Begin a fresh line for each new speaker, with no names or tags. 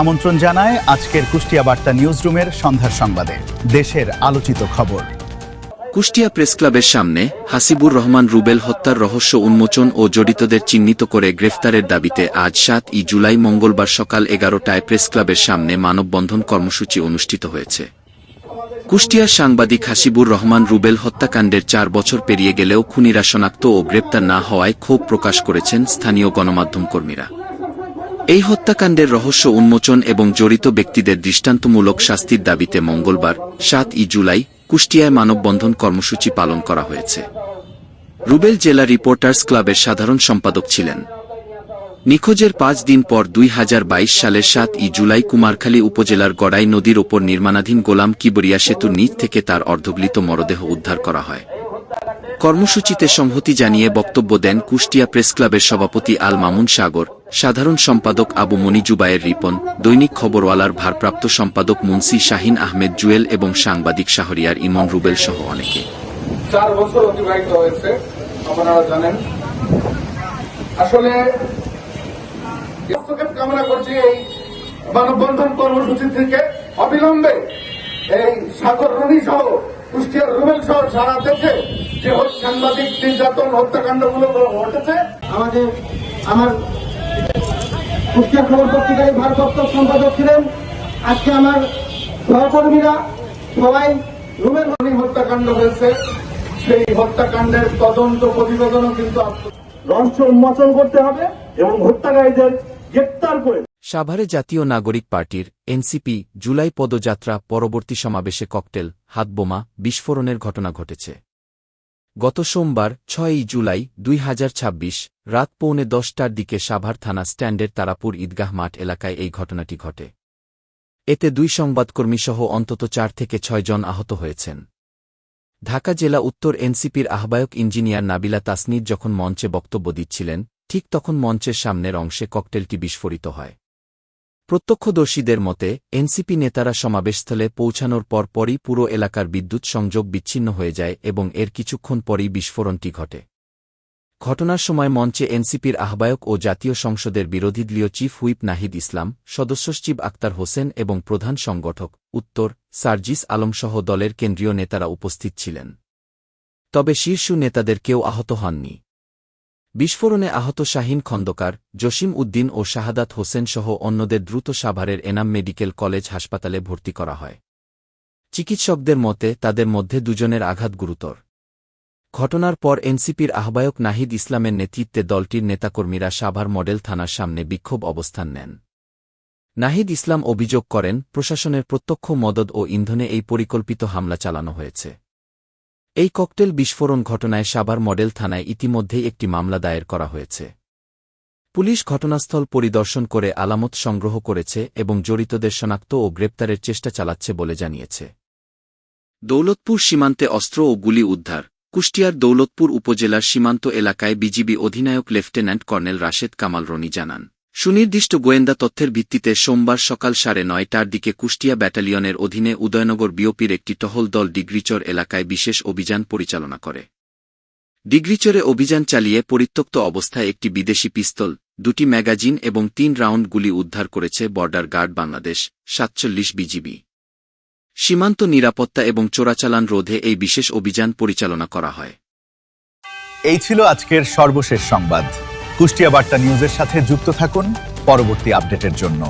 আমন্ত্রণ জানায় আজকের কুষ্টিয়া বার্তা নিউজরুমের সন্ধ্যার সংবাদে। দেশের আলোচিত খবর।
কুষ্টিয়া প্রেসক্লাবের সামনে হাসিবুর রহমান রুবেল হত্যার রহস্য উন্মোচন ও জড়িতদের চিহ্নিত করে গ্রেফতারের দাবিতে আজ ৭ জুলাই মঙ্গলবার সকাল ১১টায় প্রেসক্লাবের সামনে মানববন্ধন কর্মসূচি অনুষ্ঠিত হয়েছে। কুষ্টিয়ার সাংবাদিক হাসিবুর রহমান রুবেল হত্যাকাণ্ডের ৪ বছর পেরিয়ে গেলেও খুনিরা শনাক্ত ও গ্রেপ্তার না হওয়ায় ক্ষোভ প্রকাশ করেছেন স্থানীয় গণমাধ্যম কর্মীরা। এই হত্যাকাণ্ডের রহস্য উন্মোচন এবং জড়িত ব্যক্তিদের দৃষ্টান্তমূলক শাস্তির দাবিতে মঙ্গলবার ৭ জুলাই কুষ্টিয়ায় মানববন্ধন কর্মসূচি পালন করা হয়েছে। রুবেল জেলা রিপোর্টার্স ক্লাবের সাধারণ সম্পাদক ছিলেন। নিখোঁজের ৫ দিন পর ২০২২ সালের ৭ জুলাই কুমারখালী উপজেলার গড়াই নদীর ওপর নির্মাণাধীন গোলাম কিবরিয়া সেতুর নিচ থেকে তার অর্ধগলিত মরদেহ উদ্ধার করা হয়। কর্মসূচিতে সংহতি জানিয়ে বক্তব্য দেন কুষ্টিয়া প্রেসক্লাবের সভাপতি আল মামুন সাগর, সাধারণ সম্পাদক আবু মনি জুবায়ের রিপন, দৈনিক খবরওয়ালার ভারপ্রাপ্ত সম্পাদক মুন্সি শাহিন আহমেদ জুয়েল এবং সাংবাদিক শাহরিয়ার ইমন রুবেল সহ অনেকে।
৪ বছর অতিবাহিত হয়েছে, আপনারা জানেন। আসলে কামনা করছি এই মানববন্ধন কর্মসূচি থেকে অবিলম্বে এই সাগর রনি সহ কুষ্টিয়ার রুবেল সহ সারা দেশে যে সাংবাদিক নির্যাতন হত্যাকাণ্ডগুলো ঘটেছে, আমার কুষ্টিয়া খবর পত্রিকায় ভারপ্রাপ্ত সম্পাদক ছিলেন। আজকে আমার সহকর্মীরা সবাই রুবেল হত্যাকাণ্ড হয়েছে, সেই হত্যাকাণ্ডের তদন্ত প্রতিবেদনও কিন্তু রহস্য উন্মোচন করতে হবে এবং হত্যাকারীদের গ্রেপ্তার করে।
সাভারে জাতীয় নাগরিক পার্টির এনসিপি জুলাই পদযাত্রা পরবর্তী সমাবেশে ককটেল, হাতবোমা, বিস্ফোরণের ঘটনা ঘটেছে। গত সোমবার ৬ জুলাই ২০২৬ রাত ১:৩০টার দিকে সাভার থানা স্ট্যান্ডের তারাপুর ঈদগাহ মাঠ এলাকায় এই ঘটনাটি ঘটে। এতে ২ সংবাদকর্মীসহ অন্তত ৪ থেকে ৬ জন আহত হয়েছেন। ঢাকা জেলা উত্তর এনসিপির আহ্বায়ক ইঞ্জিনিয়ার নাবিলা তাসনির যখন মঞ্চে বক্তব্য দিচ্ছিলেন, ঠিক তখন মঞ্চের সামনের অংশে ককটেলটি বিস্ফোরিত হয়। প্রত্যক্ষদর্শীদের মতে এনসিপি নেতারা সমাবেশস্থলে পৌঁছানোর পরপরই পুরো এলাকার বিদ্যুৎ সংযোগ বিচ্ছিন্ন হয়ে যায় এবং এর কিছুক্ষণ পরই বিস্ফোরণটি ঘটে। ঘটনার সময় মঞ্চে এনসিপির আহ্বায়ক ও জাতীয় সংসদের বিরোধী দলীয় চিফ হুইপ নাহিদ ইসলাম, সদস্য সচিব আক্তার হোসেন এবং প্রধান সংগঠক উত্তর সার্জিস আলমসহ দলের কেন্দ্রীয় নেতারা উপস্থিত ছিলেন। তবে শীর্ষ নেতাদের কেউ আহত হননি। বিস্ফোরণে আহত শাহিন খন্দকার, জসিম উদ্দিন ও শাহাদাত হোসেন সহ অন্যদের দ্রুত সাভারের এনাম মেডিকেল কলেজ হাসপাতালে ভর্তি করা হয়। চিকিৎসকদের মতে তাদের মধ্যে ২ জনের আঘাত গুরুতর। ঘটনার পর এনসিপির আহ্বায়ক নাহিদ ইসলামের নেতৃত্বে দলটির নেতাকর্মীরা সাভার মডেল থানার সামনে বিক্ষোভ অবস্থান নেন। নাহিদ ইসলাম অভিযোগ করেন, প্রশাসনের প্রত্যক্ষ মদদ ও ইন্ধনে এই পরিকল্পিত হামলা চালানো হয়েছে। এই ককটেল বিস্ফোরণ ঘটনায় সাভার মডেল থানায় ইতিমধ্যেই একটি মামলা দায়ের করা হয়েছে। পুলিশ ঘটনাস্থল পরিদর্শন করে আলামত সংগ্রহ করেছে এবং জড়িতদের শনাক্ত ও গ্রেপ্তারের চেষ্টা চালাচ্ছে বলে জানিয়েছে। দৌলতপুর সীমান্তে অস্ত্র ও গুলি উদ্ধার। কুষ্টিয়ার দৌলতপুর উপজেলার সীমান্ত এলাকায় বিজিবি অধিনায়ক লেফটেন্যান্ট কর্নেল রাশেদ কামাল রনি জানান, সুনির্দিষ্ট গোয়েন্দা তথ্যের ভিত্তিতে সোমবার সকাল ৯:৩০টার দিকে কুষ্টিয়া ব্যাটালিয়নের অধীনে উদয়নগর বিওপির একটি টহল দল ডিগ্রিচর এলাকায় বিশেষ অভিযান পরিচালনা করে। ডিগ্রিচরে অভিযান চালিয়ে পরিত্যক্ত অবস্থায় একটি বিদেশি পিস্তল, ২টি ম্যাগাজিন এবং ৩ রাউন্ড গুলি উদ্ধার করেছে বর্ডার গার্ড বাংলাদেশ ৪৭ বিজিবি। সীমান্ত নিরাপত্তা এবং চোরাচালান রোধে এই বিশেষ অভিযান পরিচালনা করা হয়।
এই ছিল আজকের সর্বশেষ সংবাদ। কুষ্টিয়া বার্তা নিউজের সাথে যুক্ত থাকুন পরবর্তী আপডেটের জন্য।